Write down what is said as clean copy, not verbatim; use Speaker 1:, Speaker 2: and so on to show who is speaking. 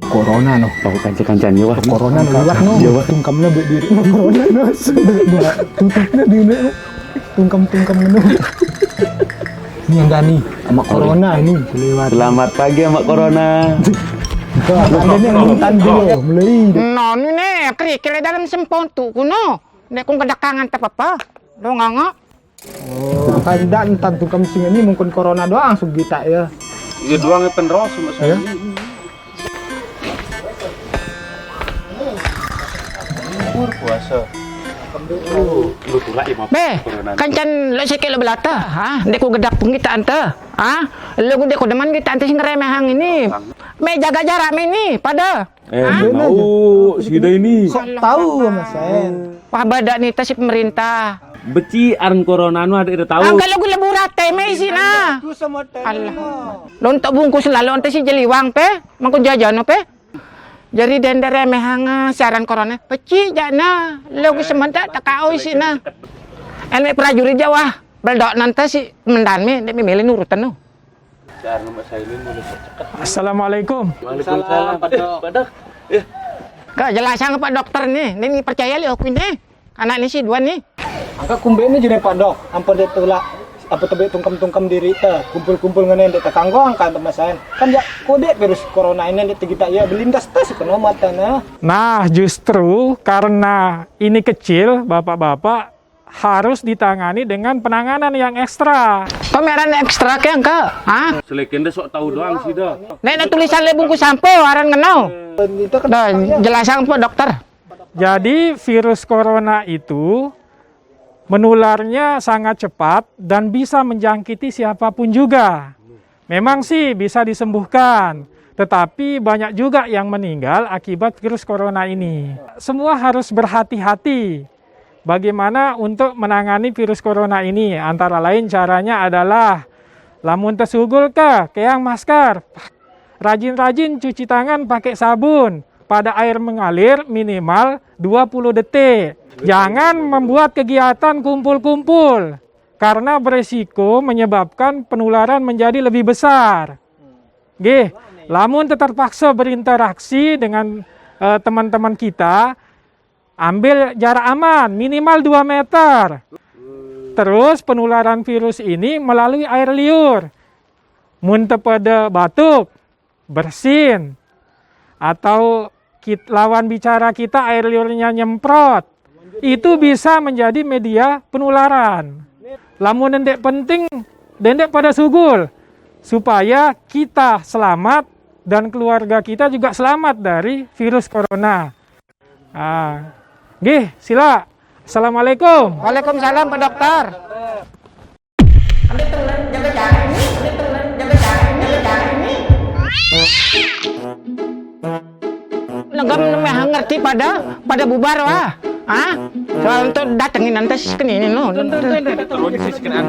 Speaker 1: Corona no.
Speaker 2: Tahu kancan-kancan ya wah.
Speaker 1: Corona no luar no.
Speaker 2: Jawa.
Speaker 1: Tungkamnya berdiri no corona no. Tutupnya di no. Tungkam no. Ini yang Dani sama corona ini kelewat.
Speaker 2: Selamat pagi sama corona.
Speaker 1: Andanya nguntan dulu mulai.
Speaker 3: No, ini kerikil dalam sempontu kuno. Nek kung kedakangan tak apa. Do nganga.
Speaker 1: Oh, kandak entan tungkam sing ini mungkin corona doang sugita ya.
Speaker 2: Iya doang penros sama saya. Puasa. Lu tulak ya
Speaker 3: Be, kancan lo sikit lo belata. Ha, nek kung gedak pun kita ante. Ha, lo gede ko deman kita ante sing remehang ini. Me jaga jarak me ini pada.
Speaker 2: Mau segida ini.
Speaker 1: Kok tahu Mas Sen?
Speaker 3: Wah badak nih si pemerintah.
Speaker 2: Beci areng corona nu ada tahu.
Speaker 3: Ang kalau gue leburate me isina. Allah. Lo untuk bungkus lalu ante si jeliwang pe, mangkon jajan pe. Jadi dender remehang siaran corona. Peci jana, lo gue sementak tak kau isina. Elme prajurit Jawa, beldok nanti si mendan me, dek milih nurutan no.
Speaker 1: Assalamualaikum.
Speaker 2: Waalaikumsalam Pak.
Speaker 3: Kak jelasan ke Pak Dokter nih, ini percaya li aku ini. Anak ini si dua nih.
Speaker 1: Angka kumbene jadi Pak Dok, ampun dia tulak apa tebe tungkam diri ta, kumpul-kumpul ngene ndek takanggo angka Mas Sen. Kan ya kode virus corona ini ndek kita ya belindas tas ekonomi tanah. Nah, justru karena ini kecil, Bapak-bapak harus ditangani dengan penanganan yang ekstra.
Speaker 3: Pameran ekstra ke angka? Hah?
Speaker 2: Selekende sok tahu doang sih dah.
Speaker 3: Nek tulisan le bungkus sampo aran ngenau. Dah jelasan Pak Dokter.
Speaker 4: Jadi virus corona itu menularnya sangat cepat dan bisa menjangkiti siapapun juga. Memang sih bisa disembuhkan, tetapi banyak juga yang meninggal akibat virus corona ini. Semua harus berhati-hati bagaimana untuk menangani virus corona ini. Antara lain caranya adalah lamun tesugul keang masker, rajin-rajin cuci tangan pakai sabun pada air mengalir minimal 20 detik. Jangan membuat kegiatan kumpul-kumpul karena beresiko menyebabkan penularan menjadi lebih besar. Nggih, lamun terpaksa berinteraksi dengan teman-teman kita, ambil jarak aman minimal 2 meter. Terus penularan virus ini melalui air liur. Mun pada batuk, bersin, atau lawan bicara kita air liurnya nyemprot, itu bisa menjadi media penularan. Lamun dendek penting, dendek pada sugul, supaya kita selamat dan keluarga kita juga selamat dari virus corona. Nggih, sila. Assalamualaikum.
Speaker 3: Waalaikumsalam Pak Dokter. Legam memang ngerti pada bubar wah. Ah, soal untuk datengin nanti sini no.
Speaker 2: Terus sih sekian.